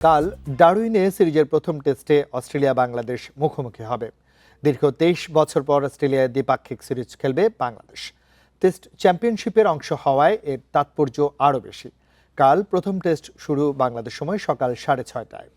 কাল ডারউইনে সিরিজের প্রথম টেস্টে অস্ট্রেলিয়া বাংলাদেশ মুখোমুখি হবে। দীর্ঘ ২৩ বছর পর অস্ট্রেলিয়ায় দ্বিপাক্ষিক সিরিজ খেলবে বাংলাদেশ। টেস্ট চ্যাম্পিয়নশিপের অংশ হওয়ায় এর তাৎপর্য আরও বেশি। কাল প্রথম টেস্ট শুরু বাংলাদেশ সময় সকাল 6:30টায়।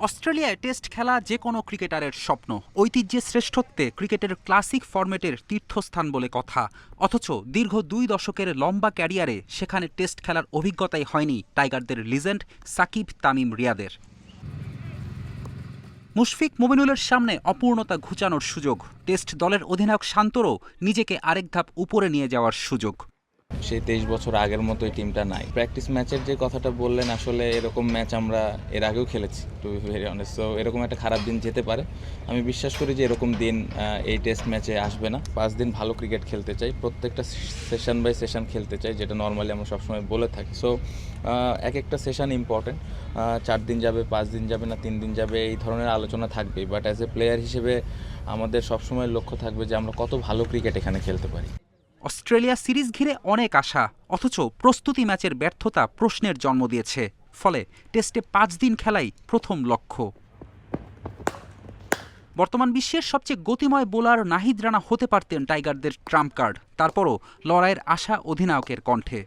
অস্ট্রেলিয়ায় টেস্ট খেলা যে কোনো ক্রিকেটারের স্বপ্ন। ঐতিহ্যের শ্রেষ্ঠত্বে ক্রিকেটের ক্লাসিক ফরম্যাটের তীর্থস্থান বলে কথা। অথচ দীর্ঘ 2 দশকের লম্বা ক্যারিয়ারে সেখানে টেস্ট খেলার অভিজ্ঞতাই হয়নি টাইগারদের লিজেন্ড সাকিব তামিম রিয়াদের। মুশফিক মুমিনুলের সামনে অপূর্ণতা ঘুচানোর সুযোগ, টেস্ট দলের অধিনায়ক শান্তরও নিজেকে আরেক ধাপ উপরে নিয়ে যাওয়ার সুযোগ। সেই 23 বছর আগের মতো এই টিমটা নাই। প্র্যাকটিস ম্যাচের যে কথাটা বললেন, আসলে এরকম ম্যাচ আমরা এর আগেও খেলেছি, to be very honest. So এরকম একটা খারাপ দিন যেতে পারে। আমি বিশ্বাস করি যে এরকম দিন এই টেস্ট ম্যাচে আসবে না। 5 দিন ভালো ক্রিকেট খেলতে চাই, প্রত্যেকটা সেশন বাই সেশন খেলতে চাই, যেটা নর্মালি আমরা সবসময় বলে থাকি। সো এক একটা সেশন ইম্পর্টেন্ট। 4 দিন যাবে, 5 দিন যাবে না 3 দিন যাবে, এই ধরনের আলোচনা থাকবে। বাট অ্যাজ এ প্লেয়ার হিসেবে আমাদের সবসময় লক্ষ্য থাকবে যে আমরা কত ভালো ক্রিকেট এখানে খেলতে পারি। অস্ট্রেলিয়া সিরিজ ঘিরে অনেক আশা, অথচ প্রস্তুতি ম্যাচের ব্যর্থতা প্রশ্নের জন্ম দিয়েছে। ফলে টেস্টে 5 দিন খেলাই প্রথম লক্ষ্য। বর্তমান বিশ্বের সবচেয়ে গতিময় বোলার নাহিদ রানা হতে পারতেন টাইগারদের ট্রাম্প কার্ড। তারপরও লড়াইয়ের আশা অধিনায়কের কণ্ঠে।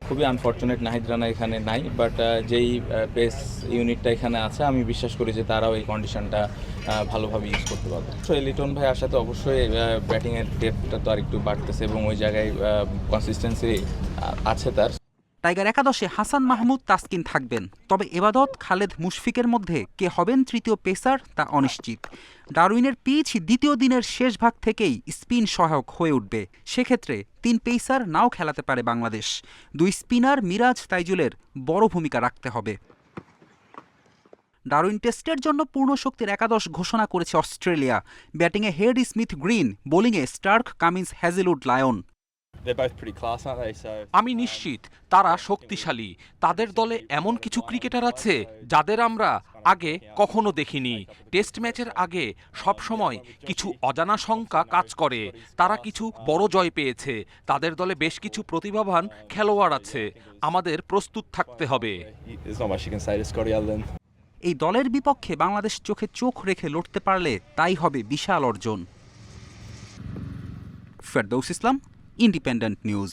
খুবই আনফর্চুনেট নাহিদ রানা এখানে নাই, বাট যেই পেস ইউনিটটা এখানে আছে আমি বিশ্বাস করি যে তারাও এই কন্ডিশনটা ভালোভাবে ইউজ করতে পারবে। তো লিটন ভাই আসাতে অবশ্যই ব্যাটিংয়ের ডেপথটা তো আর একটু বাড়তেছে এবং ওই জায়গায় কনসিস্টেন্সি আছে তার। টাইগার একাদশে হাসান মাহমুদ তাসকিন থাকবেন, তবে এবাদত খালেদ মুশফিকের মধ্যে কে হবেন তৃতীয় পেসার তা অনিশ্চিত। ডারউইনের পিচ দ্বিতীয় দিনের শেষ ভাগ থেকেই স্পিন সহায়ক হয়ে উঠবে। সেক্ষেত্রে 3 পেসার নাও খেলাতে পারে বাংলাদেশ। 2 স্পিনার মিরাজ তাইজুলের বড় ভূমিকা রাখতে হবে। ডারউইন টেস্টের জন্য পূর্ণ শক্তির একাদশ ঘোষণা করেছে অস্ট্রেলিয়া। ব্যাটিংয়ে হেড স্মিথ গ্রিন, বোলিংয়ে স্টার্ক, কামিন্স, হ্যাজেলউড, লায়ন। আমি নিশ্চিত তারা শক্তিশালী। তাদের দলে এমন কিছু ক্রিকেটার আছে যাদের আমরা আগে কখনো দেখিনি। টেস্ট ম্যাচের আগে সবসময় কিছু অজানা শঙ্কা কাজ করে। তারা কিছু বড় জয় পেয়েছে, তাদের দলে বেশ কিছু প্রতিভাবান খেলোয়াড় আছে। আমাদের প্রস্তুত থাকতে হবে। এই দলের বিপক্ষে বাংলাদেশ চোখে চোখ রেখে লড়তে পারলে তাই হবে বিশাল অর্জন। ফেরদৌস ইসলাম, ইন্ডিপেন্ডেন্ট নিউজ।